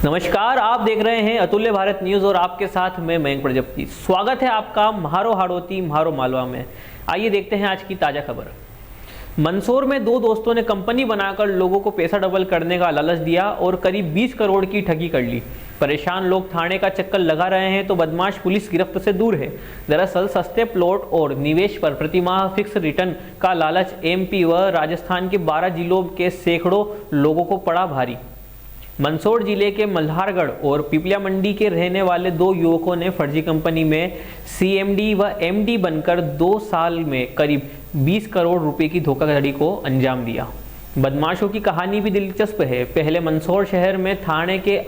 नमस्कार, आप देख रहे हैं अतुल्य भारत न्यूज और आपके साथ मैं मयंक प्रजापति। स्वागत है आपका म्हारो हाड़ौती म्हारो मालवा में। आइए देखते हैं आज की ताजा खबर। मंदसौर में दो दोस्तों ने कंपनी बनाकर लोगों को पैसा डबल करने का लालच दिया और करीब 20 करोड़ की ठगी कर ली। परेशान लोग थाने का चक्कर लगा रहे हैं तो बदमाश पुलिस गिरफ्त से दूर है। दरअसल सस्ते प्लॉट और निवेश पर प्रतिमाह फिक्स रिटर्न का लालच एमपी व राजस्थान के 12 जिलों के सैकड़ों लोगों को पड़ा भारी। मंदसौर जिले के मल्हारगढ़ और पिपलिया मंडी के रहने वाले दो युवकों ने फर्जी कंपनी में सीएमडी व एमडी बनकर 2 साल में करीब 20 करोड़ रुपए की धोखाधड़ी को अंजाम दिया। बदमाशों की कहानी भी दिलचस्प है। पहले मंदसौर शहर में थाने के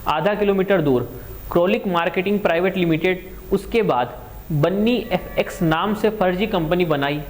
आधा किलोमीटर दूर क्रोलिक मार्केटिंग प्राइवेट लिमिटेड, उसके बाद बन्नी एफएक्स नाम से फर्जी कंपनी बनाई।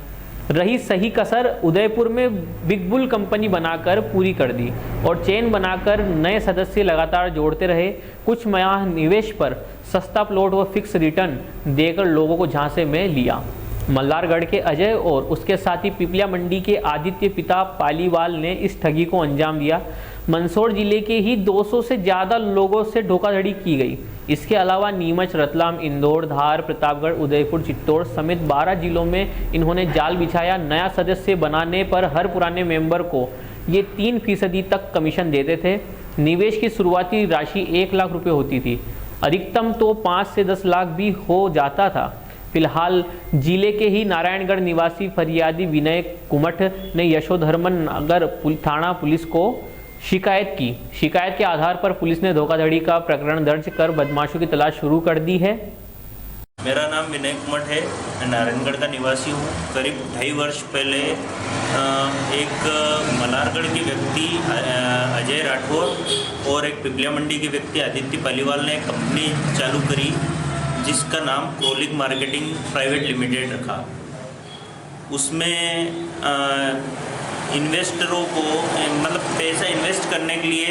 रही सही कसर उदयपुर में बिग बुल कंपनी बनाकर पूरी कर दी और चेन बनाकर नए सदस्य लगातार जोड़ते रहे। कुछ माह निवेश पर सस्ता प्लॉट व फिक्स रिटर्न देकर लोगों को झांसे में लिया। मल्हारगढ़ के अजय और उसके साथी पिपलिया मंडी के आदित्य पिता पालीवाल ने इस ठगी को अंजाम दिया। मंदसौर जिले के ही 200 से ज़्यादा लोगों से धोखाधड़ी की गई। इसके अलावा नीमच, रतलाम, इंदौर, धार, प्रतापगढ़, उदयपुर, चित्तौड़ समेत 12 जिलों में इन्होंने जाल बिछाया। नया सदस्य बनाने पर हर पुराने मेंबर को ये 3% तक कमीशन देते थे। निवेश की शुरुआती राशि 1 लाख रुपए होती थी, अधिकतम तो 5 से 10 लाख भी हो जाता था। फिलहाल जिले के ही नारायणगढ़ निवासी फरियादी विनय कुमठ ने यशोधर्मन नगर थाना पुलिस को शिकायत की। शिकायत के आधार पर पुलिस ने धोखाधड़ी का प्रकरण दर्ज कर बदमाशों की तलाश शुरू कर दी है। मेरा नाम विनय कुमठ है, मैं नारायणगढ़ का निवासी हूँ। करीब 2.5 वर्ष पहले एक मल्हारगढ़ के व्यक्ति अजय राठौर और एक पिपलिया मंडी के व्यक्ति आदित्य पालीवाल ने कंपनी चालू करी जिसका नाम क्रोलिक मार्केटिंग प्राइवेट लिमिटेड रखा। उसमें इन्वेस्टरों को मतलब पैसा इन्वेस्ट करने के लिए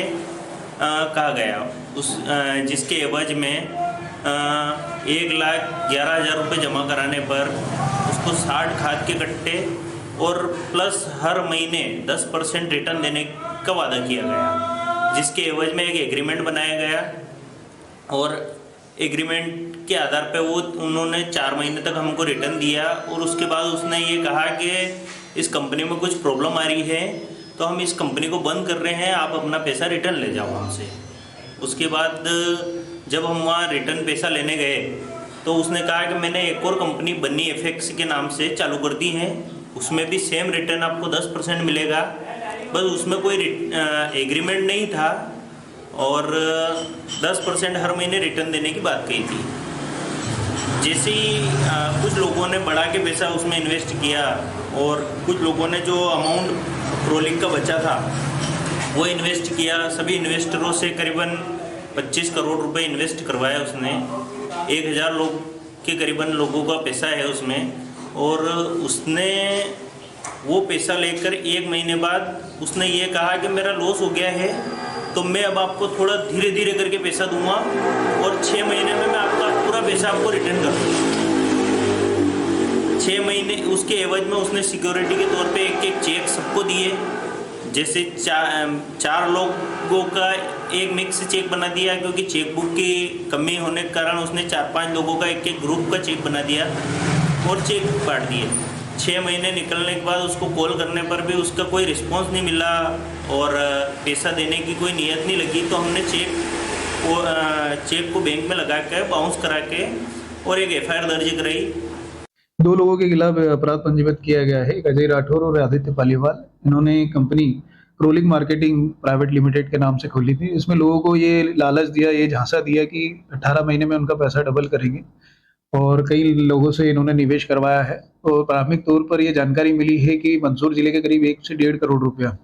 कहा गया, जिसके एवज में 1,11,000 रुपये जमा कराने पर उसको 60 खाद के कट्टे और प्लस हर महीने 10% रिटर्न देने का वादा किया गया, जिसके एवज में एक एग्रीमेंट बनाया गया और एग्रीमेंट के आधार पर उन्होंने 4 महीने तक हमको रिटर्न दिया और उसके बाद उसने ये कहा कि इस कंपनी में कुछ प्रॉब्लम आ रही है तो हम इस कंपनी को बंद कर रहे हैं, आप अपना पैसा रिटर्न ले जाओ हमसे। उसके बाद जब हम वहाँ रिटर्न पैसा लेने गए तो उसने कहा कि मैंने एक और कंपनी बन्नी एफएक्स के नाम से चालू कर दी है, उसमें भी सेम रिटर्न आपको 10% मिलेगा। बस उसमें कोई एग्रीमेंट नहीं था और 10% हर महीने रिटर्न देने की बात कही थी। जैसे ही कुछ लोगों ने बढ़ा के पैसा उसमें इन्वेस्ट किया और कुछ लोगों ने जो अमाउंट क्रोलिंग का बचा था वो इन्वेस्ट किया। सभी इन्वेस्टरों से करीबन 25 करोड़ रुपए इन्वेस्ट करवाया उसने। 1,000 लोग के करीबन लोगों का पैसा है उसमें और उसने वो पैसा लेकर 1 महीने बाद उसने ये कहा कि मेरा लॉस हो गया है तो मैं अब आपको थोड़ा धीरे धीरे करके पैसा दूंगा और 6 महीने में मैं आपका पूरा पैसा आपको रिटर्न कर दूँगा। 6 महीने उसके एवज में उसने सिक्योरिटी के तौर पे एक चेक सबको दिए। जैसे 4 लोगों का एक मिक्स चेक बना दिया, क्योंकि चेकबुक की कमी होने के कारण उसने 4-5 लोगों का एक ग्रुप का चेक बना दिया और चेक बांट दिए। 6 महीने निकलने के बाद उसको कॉल करने पर भी उसका कोई रिस्पांस नहीं मिला और पैसा देने की कोई नीयत नहीं लगी, तो हमने चेक को बैंक में लगा के बाउंस करा के और एक एफआईआर दर्ज कराई। 2 लोगों के खिलाफ अपराध पंजीबद्ध किया गया है, एक अजय राठौर और आदित्य पालीवाल। इन्होंने कंपनी क्रोलिक मार्केटिंग प्राइवेट लिमिटेड के नाम से खोली थी। इसमें लोगों को ये लालच दिया, ये झांसा दिया कि 18 महीने में उनका पैसा डबल करेंगे और कई लोगों से इन्होंने निवेश करवाया है। और प्राथमिक तौर पर ये जानकारी मिली है कि मंदसौर जिले के करीब 1 से 1.5 करोड़ रुपया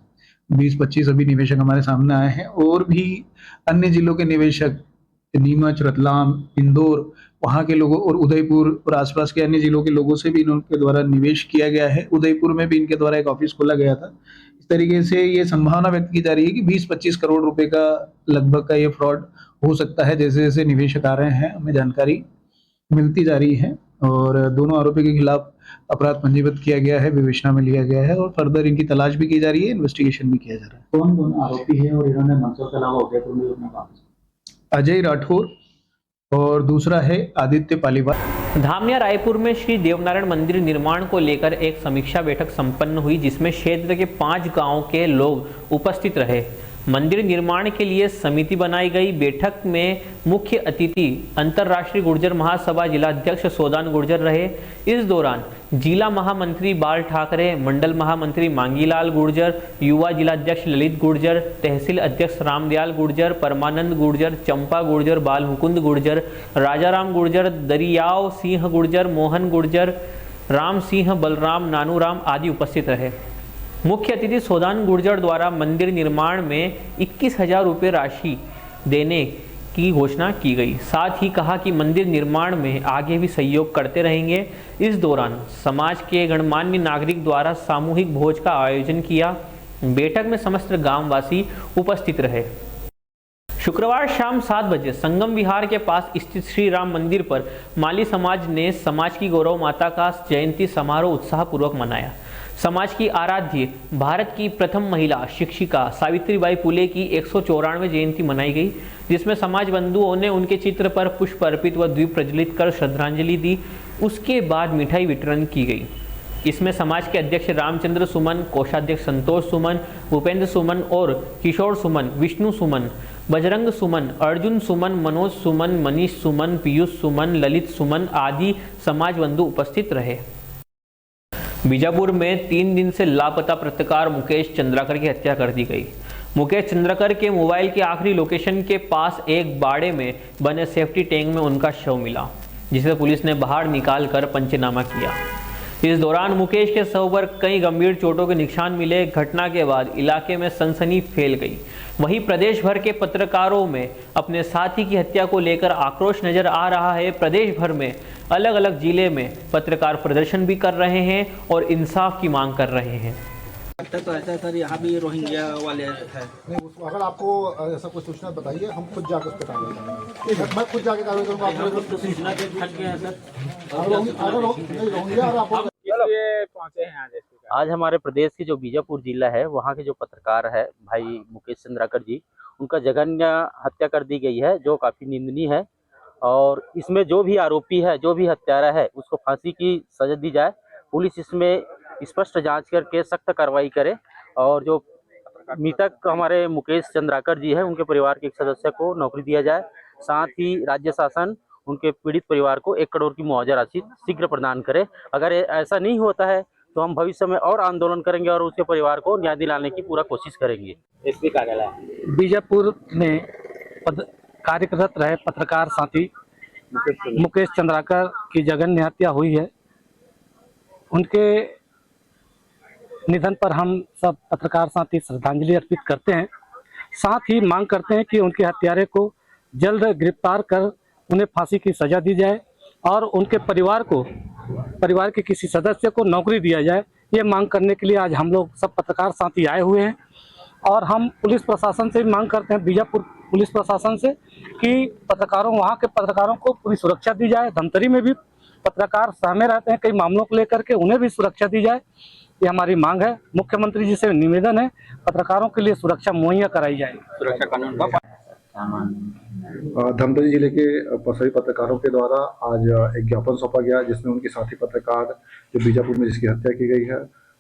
20-25 अभी निवेशक हमारे सामने आए हैं और भी अन्य जिलों के निवेशक नीमच, रतलाम, इंदौर वहाँ के लोगों और उदयपुर और आसपास के अन्य जिलों के लोगों से भी इनके द्वारा निवेश किया गया है। उदयपुर में भी इनके द्वारा एक ऑफिस खोला गया था। इस तरीके से ये संभावना व्यक्त की जा रही है कि 20-25 करोड़ रुपए का लगभग का ये फ्रॉड हो सकता है। जैसे जैसे निवेशक आ रहे हैं हमें जानकारी मिलती जा रही है और दोनों आरोपी के खिलाफ अपराध पंजीबद्ध किया गया है, विवेचना में लिया गया है और फर्दर इनकी तलाश भी की जा रही है, इन्वेस्टिगेशन भी किया जा रहा है। कौन कौन आरोपी है और इन्होंने मंदसौर के अलावा उदयपुर में अपना काम अजय राठौर और दूसरा है आदित्य पालीवाल। धामिया रायपुर में श्री देवनारायण मंदिर निर्माण को लेकर एक समीक्षा बैठक संपन्न हुई, जिसमें क्षेत्र के 5 गांवों के लोग उपस्थित रहे। मंदिर निर्माण के लिए समिति बनाई गई। बैठक में मुख्य अतिथि अंतर्राष्ट्रीय गुर्जर महासभा जिलाध्यक्ष सोदान गुर्जर रहे। इस दौरान जिला महामंत्री बाल ठाकरे, मंडल महामंत्री मांगीलाल गुर्जर, युवा जिलाध्यक्ष ललित गुर्जर, तहसील अध्यक्ष रामदयाल गुर्जर, परमानंद गुर्जर, चंपा गुर्जर, बाल मुकुंद गुर्जर, राजाराम गुर्जर, दरियाव सिंह गुर्जर, मोहन गुर्जर, राम सिंह, बलराम, नानूराम आदि उपस्थित रहे। मुख्य अतिथि सोदान गुर्जर द्वारा मंदिर निर्माण में 21,000 रुपये राशि देने की घोषणा की गई। साथ ही कहा कि मंदिर निर्माण में आगे भी सहयोग करते रहेंगे। इस दौरान समाज के गणमान्य नागरिक द्वारा सामूहिक भोज का आयोजन किया। बैठक में समस्त गांववासी उपस्थित रहे। शुक्रवार शाम 7 बजे संगम विहार के पास स्थित श्री राम मंदिर पर माली समाज ने समाज की गौरव माता का जयंती समारोह उत्साहपूर्वक मनाया। समाज की आराध्य भारत की प्रथम महिला शिक्षिका सावित्रीबाई फुले की 194वीं जयंती मनाई गई, जिसमें समाज बंधुओं ने उनके चित्र पर पुष्प अर्पित व दीप प्रज्वलित कर श्रद्धांजलि दी। उसके बाद मिठाई वितरण की गई। इसमें समाज के अध्यक्ष रामचंद्र सुमन, कोषाध्यक्ष संतोष सुमन, भूपेंद्र सुमन और किशोर सुमन, विष्णु सुमन, बजरंग सुमन, अर्जुन सुमन, मनोज सुमन, मनीष सुमन, पीयूष सुमन, ललित सुमन आदि समाज बंधु उपस्थित रहे। बीजापुर में 3 दिन से लापता पत्रकार मुकेश चंद्राकर की हत्या कर दी गई। मुकेश चंद्राकर के मोबाइल के आखिरी लोकेशन के पास एक बाड़े में बने सेफ्टी टैंक में उनका शव मिला, जिसे पुलिस ने बाहर निकाल कर पंचनामा किया। इस दौरान मुकेश के शव पर कई गंभीर चोटों के निशान मिले। घटना के बाद इलाके में सनसनी फैल गई। वहीं प्रदेश भर के पत्रकारों में अपने साथी की हत्या को लेकर आक्रोश नजर आ रहा है। प्रदेश भर में अलग अलग जिले में पत्रकार प्रदर्शन भी कर रहे हैं और इंसाफ की मांग कर रहे हैं। तो ऐसा सर यहाँ भी रोहिंग्या वाले है। नहीं, अगर आपको ऐसा कुछ सूचना बताइए, हम खुद जाकर उस पर कार्रवाई करेंगे। मैं खुद जाकर कार्रवाई करूँगा। तो सूचना के फट गए हैं सर। रोहिंग्या और आप पहुँचे हैं आज हमारे प्रदेश के जो बीजापुर जिला है, वहाँ के जो पत्रकार है भाई मुकेश चंद्राकर जी, उनका जघन्य हत्या कर दी गई है, जो काफ़ी निंदनीय है। और इसमें जो भी आरोपी है, जो भी हत्यारा है, उसको फांसी की सजा दी जाए। पुलिस इसमें स्पष्ट जांच करके सख्त कार्रवाई करे। और जो मृतक हमारे मुकेश चंद्राकर जी है, उनके परिवार के एक सदस्य को नौकरी दिया जाए। साथ ही राज्य शासन उनके पीड़ित परिवार को 1 करोड़ की मुआवजा राशि शीघ्र प्रदान करे। अगर ऐसा नहीं होता है तो हम भविष्य में और आंदोलन करेंगे और उसके परिवार को न्याय दिलाने की पूरा कोशिश करेंगे। एसपी कार्यालय बीजापुर में कार्यरत रहे पत्रकार साथी मुकेश चंद्राकर की जघन्य हत्या हुई है। उनके निधन पर हम सब पत्रकार साथी श्रद्धांजलि अर्पित करते हैं। साथ ही मांग करते हैं कि उनके हत्यारे को जल्द गिरफ्तार कर उन्हें फांसी की सजा दी जाए और उनके परिवार के किसी सदस्य को नौकरी दिया जाए। ये मांग करने के लिए आज हम लोग सब पत्रकार साथी आए हुए हैं। और हम पुलिस प्रशासन से भी मांग करते हैं, बीजापुर पुलिस प्रशासन से, कि वहाँ के पत्रकारों को पूरी सुरक्षा दी जाए। धमतरी में भी पत्रकार सहमे रहते हैं कई मामलों को लेकर के, उन्हें भी सुरक्षा दी जाए। ये हमारी मांग है। मुख्यमंत्री जी से निवेदन है, पत्रकारों के लिए सुरक्षा मुहैया कराई जाए। सुरक्षा कानून का धमतरी जिले के सभी पत्रकारों के द्वारा आज एक ज्ञापन सौंपा गया, जिसमें उनके साथी पत्रकार जो बीजापुर में जिसकी हत्या की गई है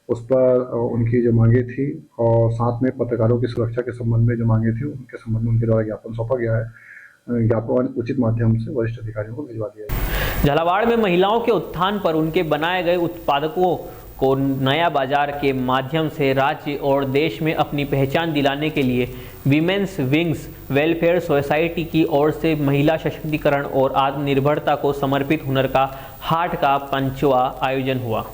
उस पर उनकी जो मांगे थी और साथ में पत्रकारों की सुरक्षा के संबंध में जो मांगे थी, उनके संबंध में उनके द्वारा ज्ञापन सौंपा गया है। ज्ञापन उचित माध्यम से वरिष्ठ अधिकारियों को भिजवा दिया है। झालावाड़ में महिलाओं के उत्थान पर उनके बनाए गए उत्पादकों को नया बाजार के माध्यम से राज्य और देश में अपनी पहचान दिलाने के लिए विमेंस विंग्स वेलफेयर सोसाइटी की ओर से महिला सशक्तिकरण और आत्मनिर्भरता को समर्पित हुनर का हाट का 5वां आयोजन हुआ।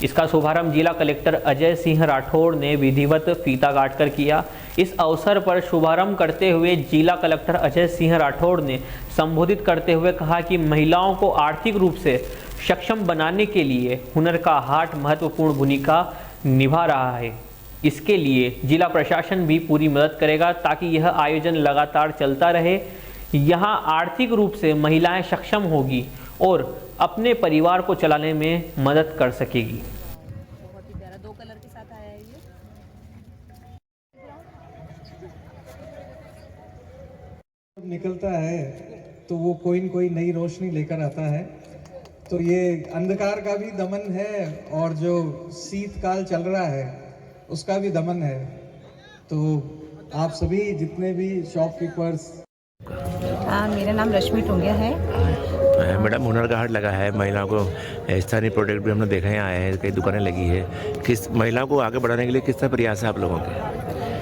इसका शुभारंभ जिला कलेक्टर अजय सिंह राठौड़ ने विधिवत फीता काटकर किया। इस अवसर पर शुभारंभ करते हुए जिला कलेक्टर अजय सिंह राठौड़ ने संबोधित करते हुए कहा कि महिलाओं को आर्थिक रूप से सक्षम बनाने के लिए हुनर का हाट महत्वपूर्ण भूमिका निभा रहा है। इसके लिए जिला प्रशासन भी पूरी मदद करेगा ताकि यह आयोजन लगातार चलता रहे। यहाँ आर्थिक रूप से महिलाएं सक्षम होगी और अपने परिवार को चलाने में मदद कर सकेगी। बहुत ही प्यारा 2 कलर के साथ आया है ये। निकलता है तो वो कोई न कोई नई रोशनी लेकर आता है। तो ये अंधकार का भी दमन है और जो शीतकाल चल रहा है उसका भी दमन है। तो आप सभी जितने भी शॉपकीपर्स। मेरा नाम रश्मि टोंगिया है। मैडम हुनर का हाट लगा है, महिलाओं को स्थानीय प्रोडक्ट भी हमने देखा है, आए हैं, कई दुकानें लगी है। किस महिलाओं को आगे बढ़ाने के लिए किस तरह प्रयास है आप लोगों के?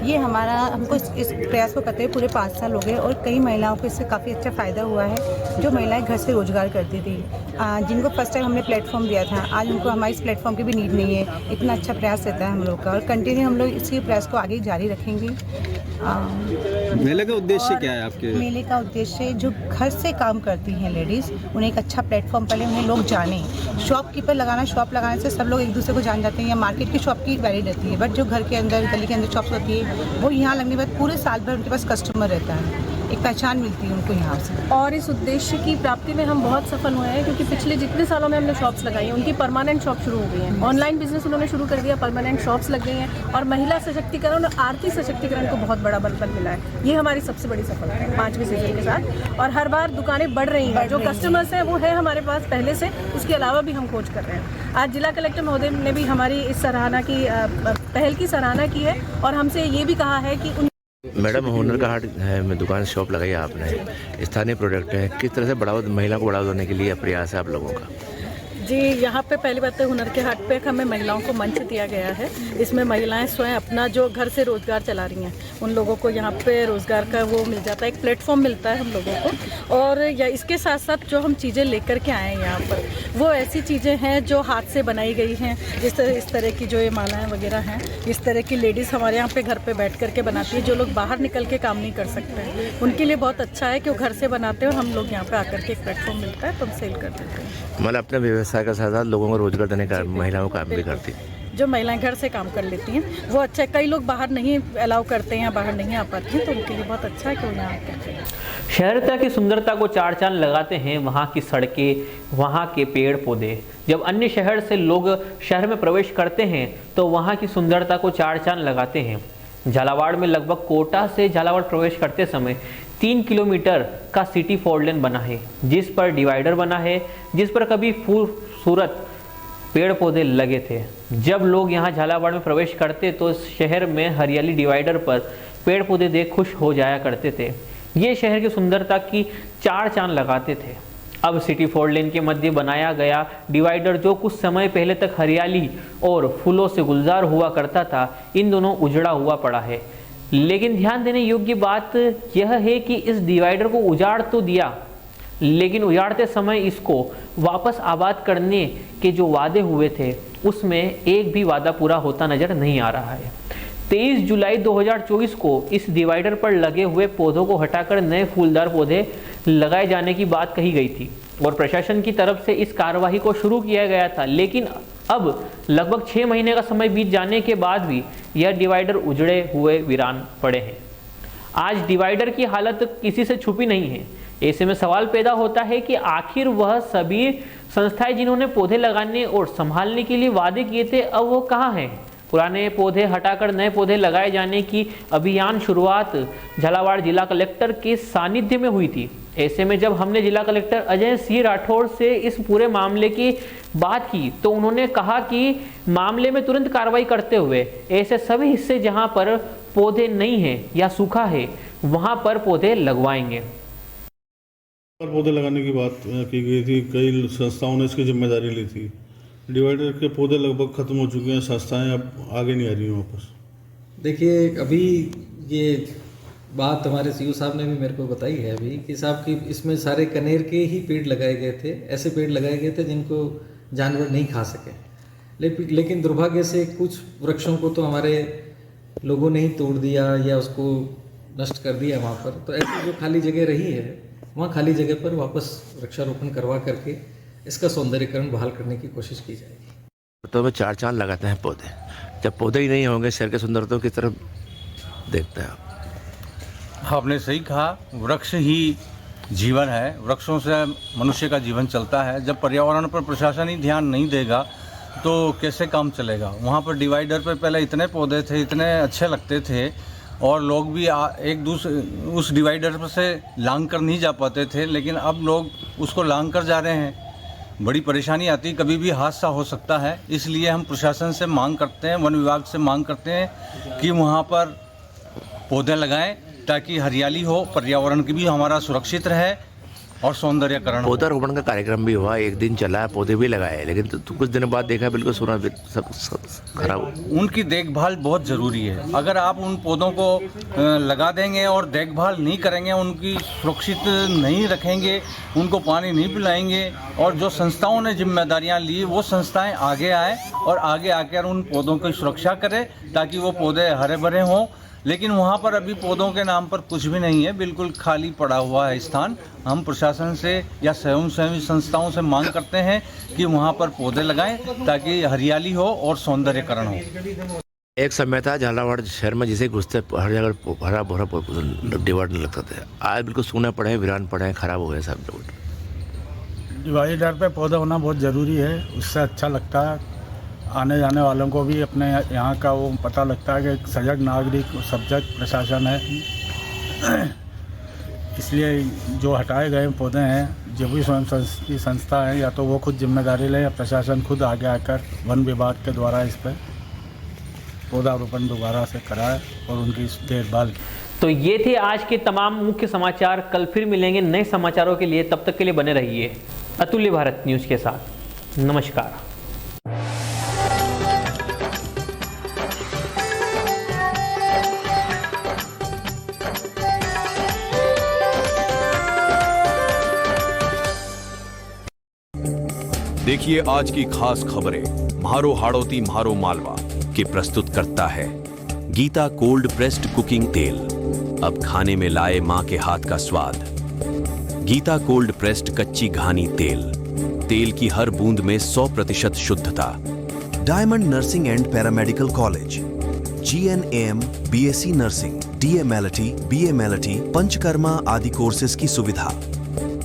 ये हमको इस प्रयास को करते हुए पूरे 5 साल हो गए और कई महिलाओं को इससे काफ़ी अच्छा फ़ायदा हुआ है। जो महिलाएं घर से रोजगार करती थी, जिनको फर्स्ट टाइम हमने प्लेटफॉर्म दिया था, आज उनको हमारे इस प्लेटफॉर्म की भी नीड नहीं है। इतना अच्छा प्रयास रहता है हम लोग का और कंटिन्यू हम लोग इसी प्रयास को आगे जारी रखेंगे। मेले का उद्देश्य क्या है आपके? मेले का उद्देश्य जो घर से काम करती हैं लेडीज़, उन्हें एक अच्छा प्लेटफॉर्म पहले उन्हें लोग जाने। शॉपकीपर लगाना, शॉप लगाने से सब लोग एक दूसरे को जान जाते हैं, या मार्केट की शॉप की वैल्यू रहती है, बट जो घर के अंदर गली के अंदर शॉप्स होती है वो यहाँ लगने के बाद पूरे साल भर उनके पास कस्टमर रहता है, एक पहचान मिलती है उनको यहाँ से। और इस उद्देश्य की प्राप्ति में हम बहुत सफल हुए हैं, क्योंकि पिछले जितने सालों में हमने शॉप्स लगाई हैं उनकी परमानेंट शॉप शुरू हो गई हैं। ऑनलाइन बिजनेस उन्होंने शुरू कर दिया, परमानेंट शॉप्स लग गई हैं और महिला सशक्तिकरण और आर्थिक सशक्तिकरण को बहुत बड़ा बल मिला है। ये हमारी सबसे बड़ी सफलता है 5वें सीजन के साथ। और हर बार दुकानें बढ़ रही हैं, जो कस्टमर्स हैं वो है हमारे पास पहले से, उसके अलावा भी हम खोज कर रहे हैं। आज जिला कलेक्टर महोदय ने भी हमारी इस सराहना की पहल की सराहना की है और हमसे ये भी कहा है कि मैडम हुनर का हाट है, में दुकान शॉप लगाई है आपने, स्थानीय प्रोडक्ट है, किस तरह से महिला को बढ़ावा देने के लिए प्रयास है आप लोगों का? जी, यहाँ पे पहली बात तो हुनर के हाट पे हमें महिलाओं को मंच दिया गया है। इसमें महिलाएं स्वयं अपना जो घर से रोज़गार चला रही हैं उन लोगों को यहाँ पे रोज़गार का वो मिल जाता है, एक प्लेटफॉर्म मिलता है हम लोगों को। और या इसके साथ साथ जो हम चीज़ें लेकर के आए हैं यहाँ पर, वो ऐसी चीज़ें हैं जो हाथ से बनाई गई हैं। इस तरह की जो ये मालाएँ वगैरह हैं, इस तरह की लेडीज़ हमारे यहाँ पे घर पे बैठ करके बनाती है। जो लोग बाहर निकल के काम नहीं कर सकते हैं उनके लिए बहुत अच्छा है कि वो घर से बनाते हैं और हम लोग यहाँ पे आकर के एक प्लेटफॉर्म मिलता है तो हम सेल कर देते हैं। मतलब अपने व्यवसाय का साथ साथ लोगों को रोजगार देने का महिलाओं का काम भी करती है। जो महिलाएं घर से काम कर लेती हैं वो अच्छा है। कई लोग बाहर नहीं अलाउ करते हैं या बाहर नहीं आ पाती हैं, तो उनके लिए बहुत अच्छा है कि वो यहाँ करते हैं। शहरता की सुंदरता को चार चांद लगाते हैं वहाँ की सड़कें, वहाँ के पेड़ पौधे। जब अन्य शहर से लोग शहर में प्रवेश करते हैं तो वहाँ की सुंदरता को चार चांद लगाते हैं। झालावाड़ में लगभग कोटा से झालावाड़ प्रवेश करते समय 3 किलोमीटर का सिटी 4 लेन बना है, जिस पर डिवाइडर बना है, जिस पर कभी खूबसूरत पेड़ पौधे लगे थे। जब लोग यहाँ झालावाड़ में प्रवेश करते तो शहर में हरियाली डिवाइडर पर पेड़ पौधे देख खुश हो जाया करते थे। ये शहर की सुंदरता की चार चांद लगाते थे। अब सिटी 4 लेन के मध्य बनाया गया डिवाइडर, जो कुछ समय पहले तक हरियाली और फूलों से गुलजार हुआ करता था, इन दोनों उजड़ा हुआ पड़ा है। लेकिन ध्यान देने योग्य बात यह है कि इस डिवाइडर को उजाड़ तो दिया, लेकिन उजाड़ते समय इसको वापस आबाद करने के जो वादे हुए थे उसमें एक भी वादा पूरा होता नजर नहीं आ रहा है। 23 जुलाई 2024 को इस डिवाइडर पर लगे हुए पौधों को हटाकर नए फूलदार पौधे लगाए जाने की बात कही गई थी और प्रशासन की तरफ से इस कार्यवाही को शुरू किया गया था। लेकिन अब लगभग 6 महीने का समय बीत जाने के बाद भी यह डिवाइडर उजड़े हुए वीरान पड़े हैं। आज डिवाइडर की हालत किसी से छुपी नहीं है। ऐसे में सवाल पैदा होता है कि आखिर वह सभी संस्थाएं जिन्होंने पौधे लगाने और संभालने के लिए वादे किए थे, अब वो कहाँ हैं? पुराने पौधे हटाकर नए पौधे लगाए जाने की अभियान शुरुआत झालावाड़ जिला कलेक्टर के सानिध्य में हुई थी। ऐसे में जब हमने जिला कलेक्टर अजय सिंह राठौड़ से इस पूरे मामले की बात की तो उन्होंने कहा कि मामले में तुरंत कार्रवाई करते हुए ऐसे सभी हिस्से जहां पर पौधे नहीं हैं या सूखा है वहां पर पौधे लगवाएंगे। पौधे लगाने की बात की गई थी, कई संस्थाओं ने इसकी जिम्मेदारी ली थी। डिवाइडर के पौधे लगभग खत्म हो चुके हैं, संस्थाएं अब आगे नहीं आ रही हैं वापस। देखिए, अभी ये बात हमारे सीईओ साहब ने भी मेरे को बताई है अभी कि साहब कि इसमें सारे कनेर के ही पेड़ लगाए गए थे, ऐसे पेड़ लगाए गए थे जिनको जानवर नहीं खा सके। लेकिन दुर्भाग्य से कुछ वृक्षों को तो हमारे लोगों ने ही तोड़ दिया या उसको नष्ट कर दिया वहाँ पर। तो ऐसी जो खाली जगह रही है वहाँ खाली जगह पर वापस वृक्षारोपण करवा करके इसका सौंदर्यीकरण बहाल करने की कोशिश की जाएगी। तो में चार चांद लगाते हैं पौधे, जब पौधे ही नहीं होंगे शहर के सुंदरता की तरफ देखते हैं आप? आपने सही कहा, वृक्ष ही जीवन है, वृक्षों से मनुष्य का जीवन चलता है। जब पर्यावरण पर प्रशासन ही ध्यान नहीं देगा तो कैसे काम चलेगा? वहाँ पर डिवाइडर पर पहले इतने पौधे थे, इतने अच्छे लगते थे, और लोग भी एक दूसरे उस डिवाइडर पर से लांग कर नहीं जा पाते थे, लेकिन अब लोग उसको लांग कर जा रहे हैं। बड़ी परेशानी आती, कभी भी हादसा हो सकता है। इसलिए हम प्रशासन से मांग करते हैं, वन विभाग से मांग करते हैं कि वहाँ पर पौधे लगाएं ताकि हरियाली हो, पर्यावरण की भी हमारा सुरक्षित रहे और सौंदर्यकरण हो। पौधारोपण का कार्यक्रम भी हुआ, एक दिन चला, पौधे भी लगाए, लेकिन तो कुछ दिनों बाद देखा बिल्कुल सूना सब खराब। उनकी देखभाल बहुत ज़रूरी है। अगर आप उन पौधों को लगा देंगे और देखभाल नहीं करेंगे, उनकी सुरक्षित नहीं रखेंगे, उनको पानी नहीं पिलाएंगे और जो संस्थाओं ने जिम्मेदारियां ली वो संस्थाएं आगे आए और आगे आकर उन पौधों की सुरक्षा करें ताकि वो पौधे हरे भरे हों। लेकिन वहाँ पर अभी पौधों के नाम पर कुछ भी नहीं है, बिल्कुल खाली पड़ा हुआ है स्थान। हम प्रशासन से या स्वयंसेवी संस्थाओं से मांग करते हैं कि वहाँ पर पौधे लगाएं ताकि हरियाली हो और सौंदर्यकरण हो। एक समय था झालावाड़ शहर में जिसे घुसते हर जगह हरा भरा डिवाइडर लगता था, आज बिल्कुल सूना पड़े हैं, वीरान पड़े हैं, खराब हो गए सब। डिवाइडर पे पौधा होना बहुत ज़रूरी है, उससे अच्छा लगता है। आने जाने वालों को भी अपने यहाँ का वो पता लगता है कि एक सजग नागरिक सजग प्रशासन है। इसलिए जो हटाए गए पौधे हैं, जो भी स्वयं की संस्था है, या तो वो खुद जिम्मेदारी ले या प्रशासन खुद आगे आकर वन विभाग के द्वारा इस पर पौधारोपण दोबारा से कराए और उनकी देखभाल। तो ये थे आज के तमाम मुख्य समाचार। कल फिर मिलेंगे नए समाचारों के लिए, तब तक के लिए बने रहिए अतुल्य भारत न्यूज़ के साथ। नमस्कार। देखिए आज की खास खबरें म्हारो हाड़ौती म्हारो मालवा के प्रस्तुत करता है गीता कोल्ड प्रेस्ड कुकिंग तेल। अब खाने में लाए मां के हाथ का स्वाद। गीता कोल्ड प्रेस्ड कच्ची घानी तेल, तेल की हर बूंद में 100% शुद्धता। Diamond nursing and paramedical college, GNAM, BSc nursing, DMLT, BMLT, panchakarma आदि कोर्सेज की सुविधा।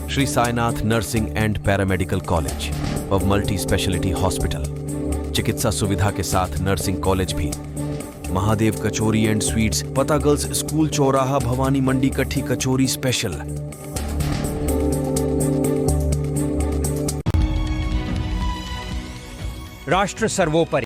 Shri Sainath nursing and paramedical college और मल्टी स्पेशलिटी हॉस्पिटल, चिकित्सा सुविधा के साथ नर्सिंग कॉलेज भी। महादेव कचौरी एंड स्वीट्स, पता गर्ल्स स्कूल चौराहा, भवानी मंडी, कट्ठी कचौरी स्पेशल। राष्ट्र सर्वोपरि।